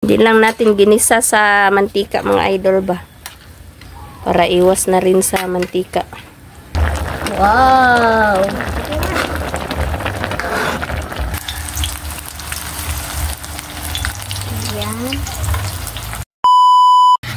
Hindi lang natin ginisa sa mantika mga idol ba. Para iwas na rin sa mantika. Wow! Yan.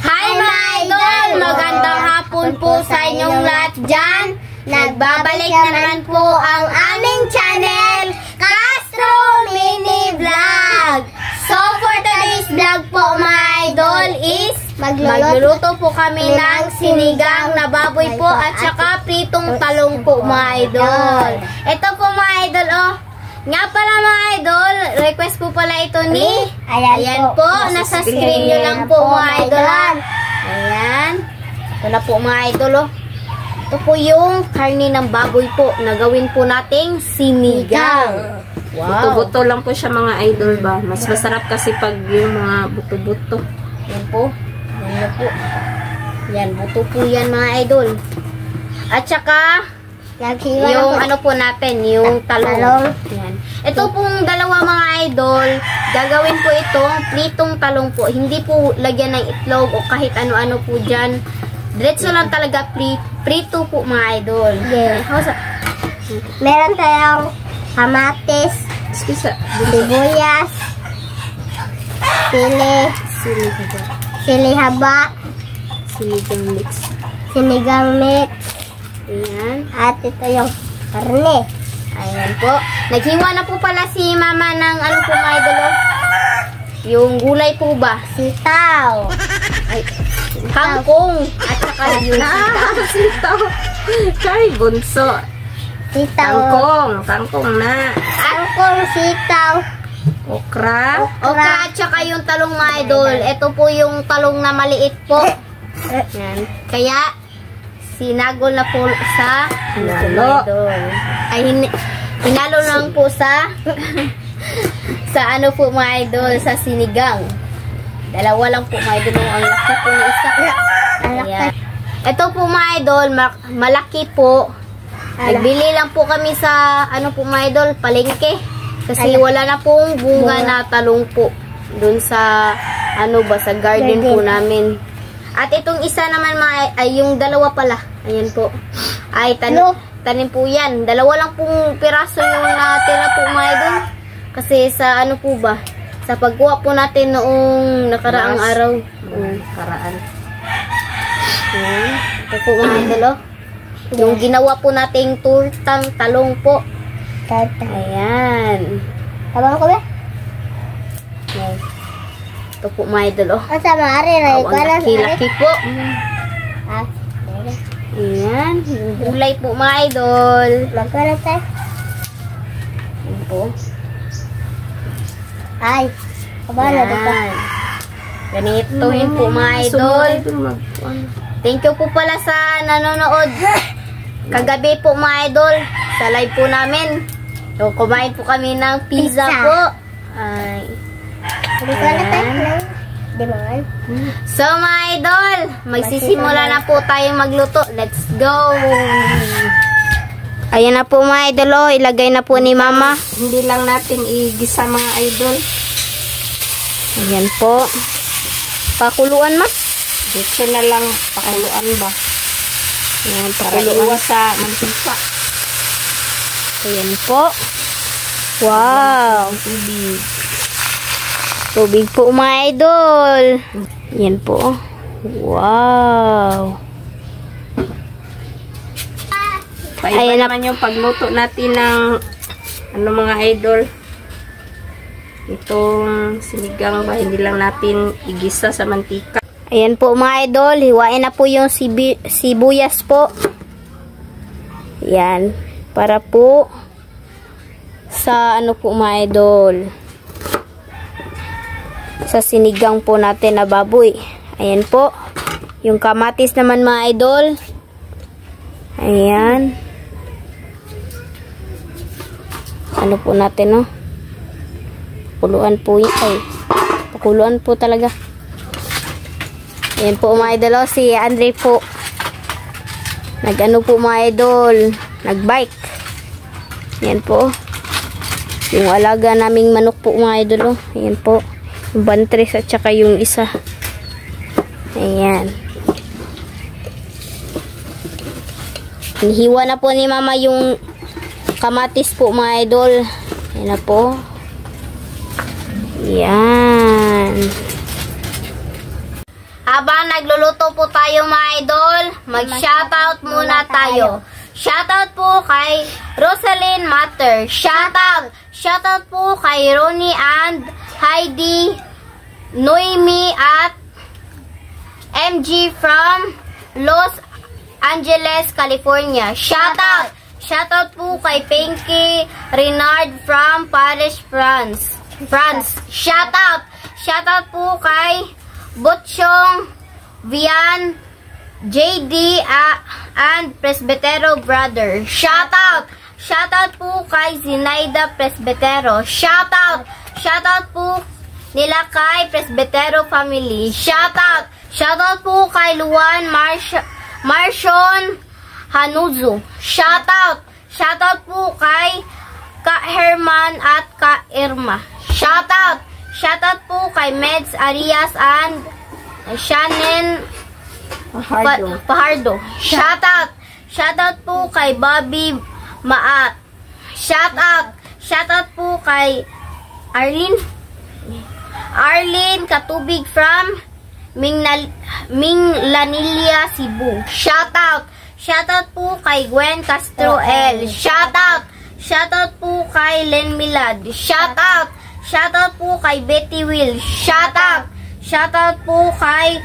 Hi mga idol! Magandang hapon po sa inyong lahat dyan. Nagbabalik na naman po ang aming channel, Castro Mini Vlog. So for today's vlog po mga idol is magluluto po kami ng sinigang na baboy po at saka pritong talong po mga idol. Ito po mga idol oh. Nga pala mga idol, request po pala ito ni ayan po, nasa screen nyo lang po mga idol. Ayan. Ito na po mga idol oh. Ito po yung karne ng baboy po na gawin po nating sinigang. Wow. Buto-buto lang po siya mga idol ba. Mas masarap kasi pag yung mga buto-buto. Yan po. Yan po. Yan, buto po yan mga idol. At saka yung ano po natin, yung talong. Yan. Ito pong dalawa mga idol, gagawin po itong pritong talong po. Hindi po lagyan ng itlog o kahit ano-ano po dyan. Diretso lang talaga prito po mga idol. Yeah. Meron tayong kamatis, sibuyas, sili haba, sinigang mix. Ayan. At ito yung karne. Ayan po. Naghiwa na po pala si mama ng ano po mga idol. Yung gulay po ba? Sitaw. Ay, kangkong. At saka yung Sitaw. Kay bunso. Sitaw. Kangkong na. Kangkong, sitaw. Okra. Okra at saka yung talong mga idol. Ito po yung talong na maliit po. Yan. Kaya sinagol na po sa hinalo. Ay hinalo lang po sa sa ano po mga idol, sa sinigang. Dalawa lang po mga idol, ang laki po ng isa. Ayan. Ito po mga idol, malaki po. Nagbili lang po kami sa ano po mga idol, palengke. Kasi wala na pong bunga na talong po doon sa ano ba, sa garden po namin. At itong isa naman ay yung dalawa pala. Ayan po. Ay tanim po yan. Dalawa lang pong piraso yung natira po mga idol. Kasi sa ano po ba? Sa pagkuha po natin noong nakaraang araw. Karaan. Ayan. Ito po mga idol oh. Yung ginawa po nating turtang talong po. Ayan. Tabang ko ba? Ayan. Ito po mga idol oh. Ang sama rin. Ang laki-laki po. Ayan. Ayan. Gulay po mga idol. Magkaroon tayo. Ayan po. Ay. Kabala dito. Ganito yun po mga idol. Thank you po pala sa nanonood. Kagabi po mga idol. Sa live po namin. So, kumain po kami ng pizza po. Ay. So mga idol, magsisimula na po tayo magluto. Let's go! Ayan na po mga idol, oh. Ilagay na po ni mama. Hindi lang natin igisa mga idol. Ayan po. Pakuluan ma? Dito na lang pakuluan ba. Ayan, para iwas sa mantika. Ayan po. Wow! Tubig. Tubig po mga idol. Yan po. Wow. Paiba naman yung pagluto natin ng ano mga idol. Itong sinigang ba, hindi lang natin igisa sa mantika. Ayan po mga idol. Hiwain na po yung sibuyas po. Yan. Para po sa ano po mga idol, sa sinigang po natin na baboy. Ayan po. Yung kamatis naman mga idol. Ayan. Ano po natin, no? Pakuluan po yun. Ay, pakuluan po talaga. Ayan po mga idol. Si Andre po. Nag-ano po mga idol. Nag-bike. Ayan po. Yung alaga naming manok po mga idol. Ayan po. Yung bantres at saka yung isa. Ayan. Hiwa na po ni mama yung kamatis po mga idol. Ayan na po. Ayan. Habang nagluluto po tayo mga idol, mag-shoutout muna tayo. Shoutout po kay Rosalyn Matter. Shoutout! Shoutout po kay Ronnie and Heidi, Noemi at MG from Los Angeles, California. Shoutout! Shoutout po kay Pinky Renard from Paris, France. Shoutout! Shoutout po kay Butchong Vian, JD and Presbitero Brother. Shoutout! Shoutout po kay Zinaida Presbitero. Shoutout! Shoutout po nila kay Presbitero Family. Shoutout! Shoutout po kay Luan Marshon Hanuzu. Shoutout! Shoutout po kay Ka Herman at Ka Irma. Shoutout! Shoutout po kay Meds Arias and Shannon Pahardo. Shoutout! Shoutout po kay Bobby Maat. Shoutout! Shoutout po kay Arlene Katubig from Minglanilla, Cebu. Shoutout! Shoutout po kay Gwen Castro L. Shoutout! Shoutout po kay Len Milad. Shoutout! Shoutout po kay Betty Will. Shoutout! Shoutout po kay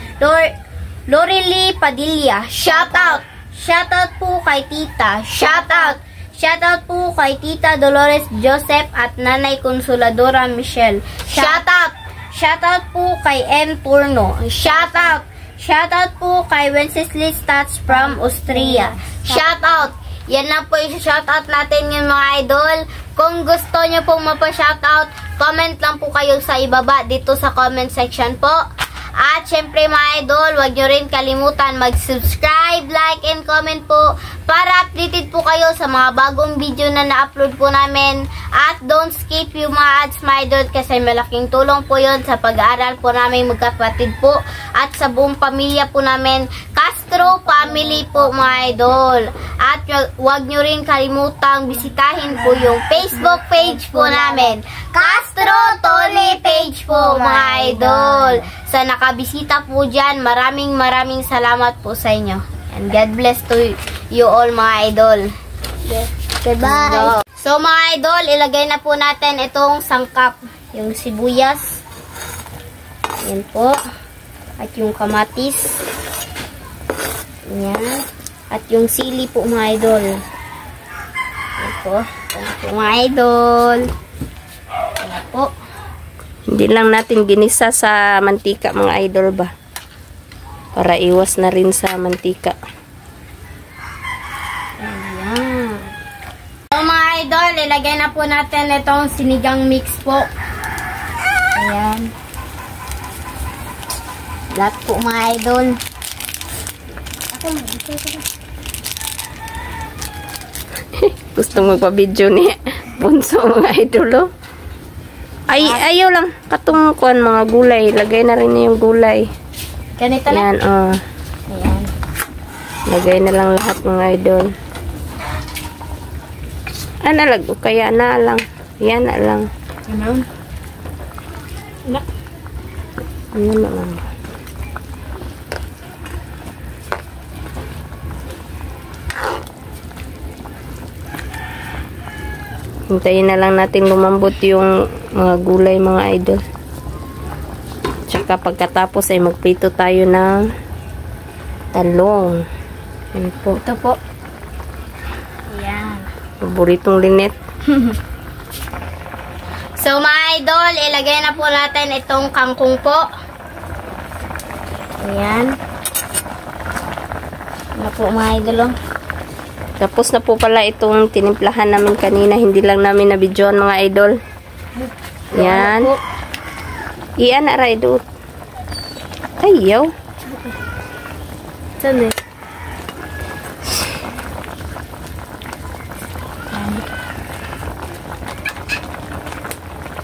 Lorely Padilla. Shoutout! Shoutout po kay Tita. Shoutout! Shoutout po kay Tita Dolores Joseph at Nanay Consoladora Michelle. Shoutout! Shoutout po kay M. Turno. Shoutout! Shoutout po kay Wenceslas Stats from Austria. Shoutout! Yan lang po yung shoutout natin yung mga idol. Kung gusto nyo pong mapa-shoutout, comment lang po kayo sa ibaba dito sa comment section po. At syempre mga idol, huwag nyo rin kalimutan mag-subscribe, like, and comment po para updated po kayo sa mga bagong video na na-upload po namin. At don't skip yung mga ads mga idol kasi malaking tulong po yun sa pag-aaral po namin magkapatid po at sa buong pamilya po namin, Castro Family po mga idol. At huwag nyo rin kalimutang bisitahin po yung Facebook page po namin, Castro Tony page po mga idol. Sa nakabisita po dyan, maraming salamat po sa inyo. And God bless to you all mga idol. Yes. Goodbye. So mga idol, ilagay na po natin itong sangkap. Yung sibuyas. Ayan po. At yung kamatis. Ayan. At yung sili po mga idol. Ayan po. Ayan po mga idol. Ayan po. Hindi lang natin ginisa sa mantika mga idol ba. Para iwas na rin sa mantika. Ayan. So mga idol, ilagay na po natin itong sinigang mix po. Ayan. Lahat po mga idol. Gusto magpa-video ni Bunso mga idol oh. Ay, ayaw lang. Katungkuan mga gulay. Lagay na rin niya yung gulay. Ganito na. Yan, oh. Ayan. Lagay na lang lahat mga idol. Nalag. Kaya na lang. Yan na lang. Ano? Ano na lang. Hintayin na lang natin lumambot yung mga gulay mga idol. Tsaka pagkatapos ay magprito tayo ng talong. Yan po. Ito po. Ayan. Paboritong Linet. So mga idol, ilagay na po natin itong kangkong po. Ayan. Ano po mga idol oh. Tapos na po pala itong tinimplahan namin kanina. Hindi lang namin na-videoan mga idol. Yan. Iyan na raidot. Ayaw. Saan eh?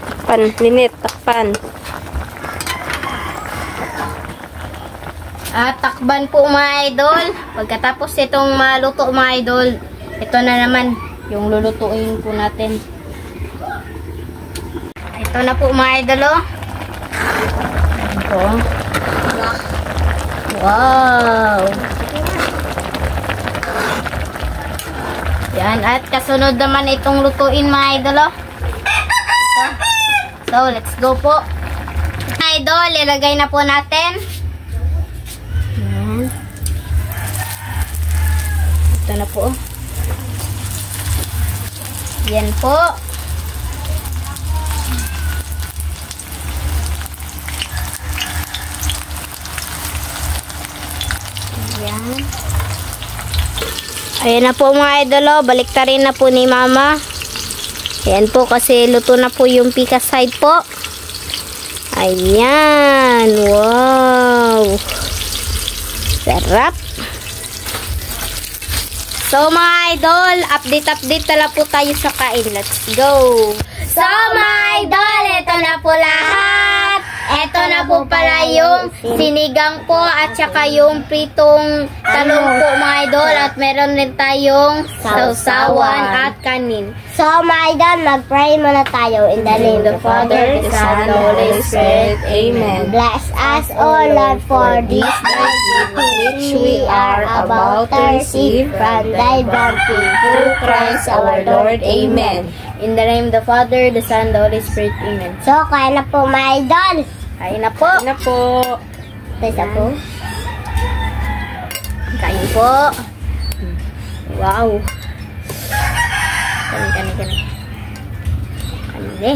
Takpan. Linet. Takpan. At takban po mga idol. Pagkatapos itong maluto mga idol, ito na naman yung lulutuin po natin. Ito na po mga idol oh. Ito. Wow! Yan, at kasunod naman itong lutuin mga idol oh. So, let's go po. Mga idol, ilagay na po natin. Yan. Ito na po. Yan po. Yan. Ayan na po mga idol, baliktarin na po ni mama. Ayan po kasi luto na po yung pika side po. Ayan. Wow. Sarap. So mga idol, update na lang po tayo sa kain. Let's go. So mga idol, ito na po lahat. Ito na po pala yung sinigang po at saka yung pritong talong po mga idol. At meron din tayong sausawan at kanin. So, my God, mag-pray muna tayo in the name of the Father, the Son, and the Holy Spirit. Amen. Bless us, O Lord, for this day which we are about to receive from thy bounty. Through Christ our Lord. Amen. In the name of the Father, the Son, and the Holy Spirit. Amen. So, kaya na po, my idol. Kain na po. Na po. Tesa po. Kain po. Wow. Kani. Kani.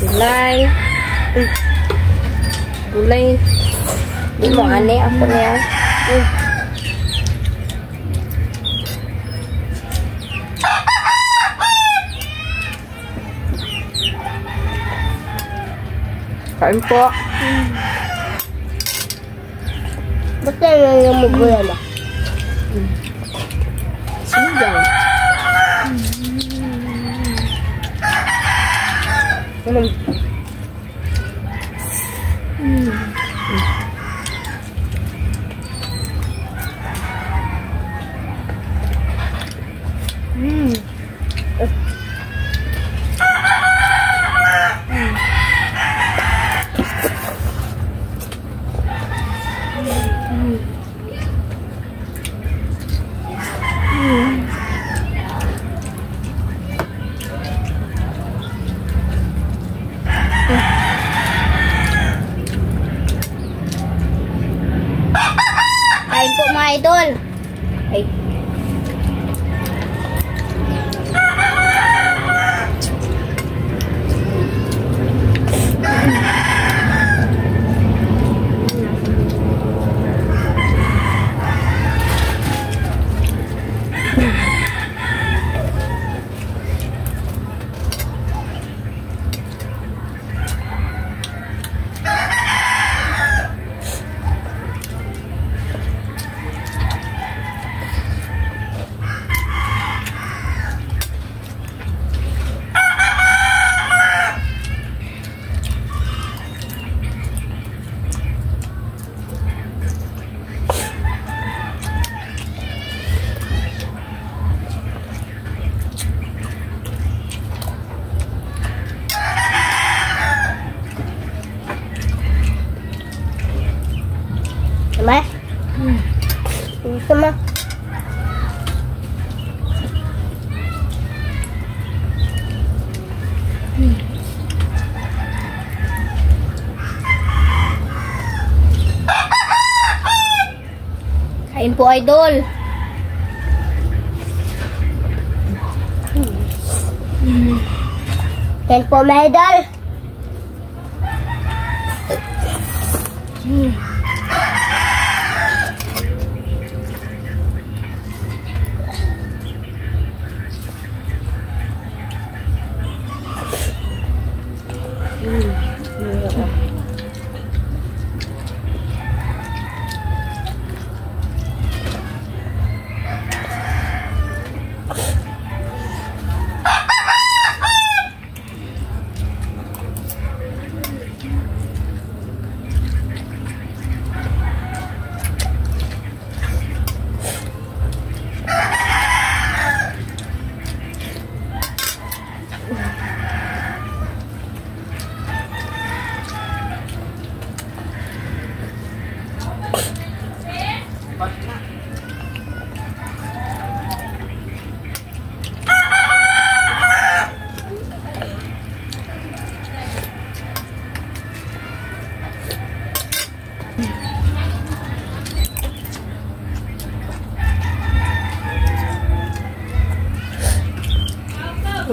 Gulay. Gulay. Di mo ane ako na yan. Kain po. Ba't na yung magulan ba? Sinigang. Kain po mga idol. Ay. Sama? Sama? Kain po idol. Yan po, my idol.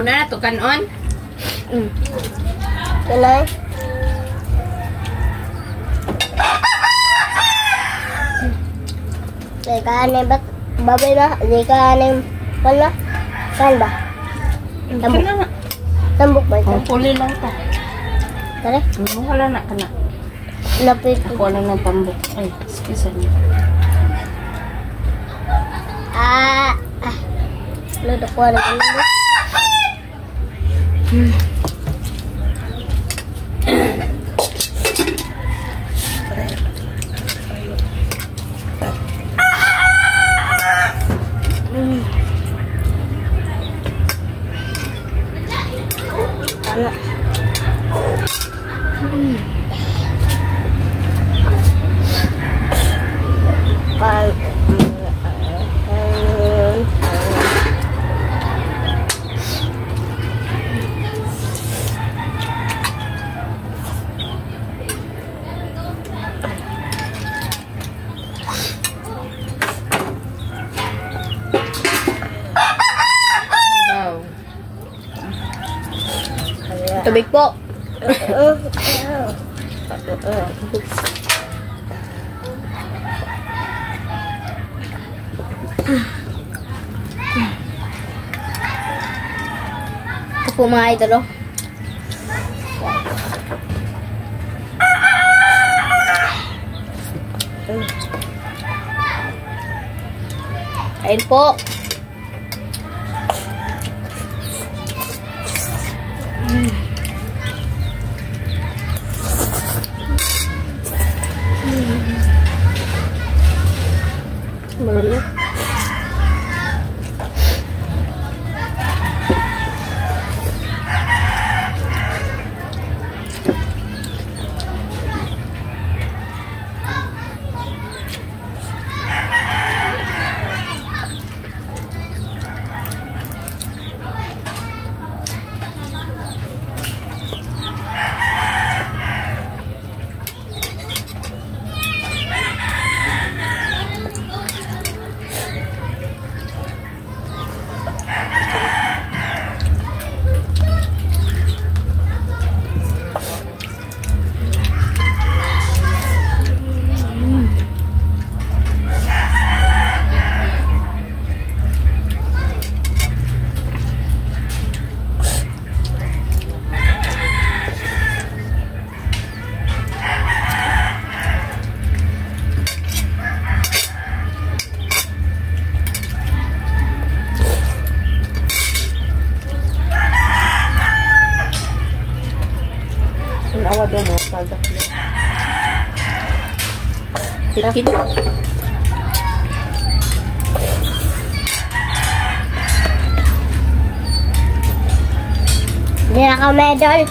po na to kanon. Kalay. Teka, ano ba? Babay na. Teka, ano pala? Saan ba? Tambok. Kana na. Tambok ba ito? Oh, puli lang ta. Tara. Wala na kana. Lapit. Ako lang ng tambok. Ay, excuse me. Ludo ko na ito. Tubig po. Ito po mga idol. Ayun po. Marami. Awa daw mo, sagak na. Tikit. Hindi na ka medal.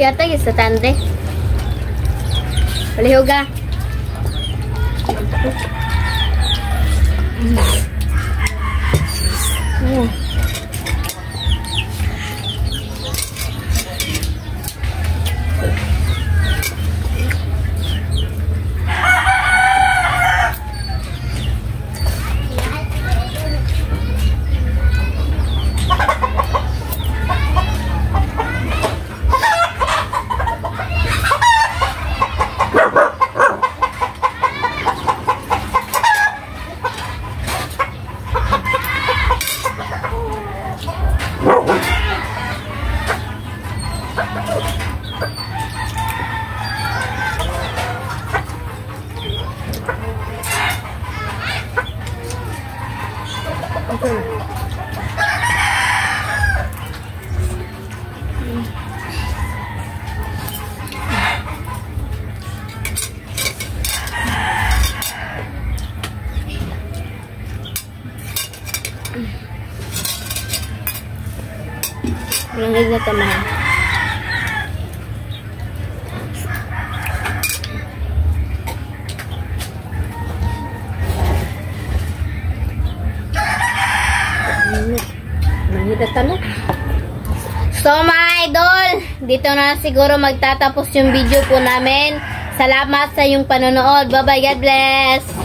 Yata yung sa tande. Palihuga. Langig na tamahan. So mga idol, dito na siguro magtatapos yung video po namin. Salamat sa iyong panonood. Bye bye, God bless.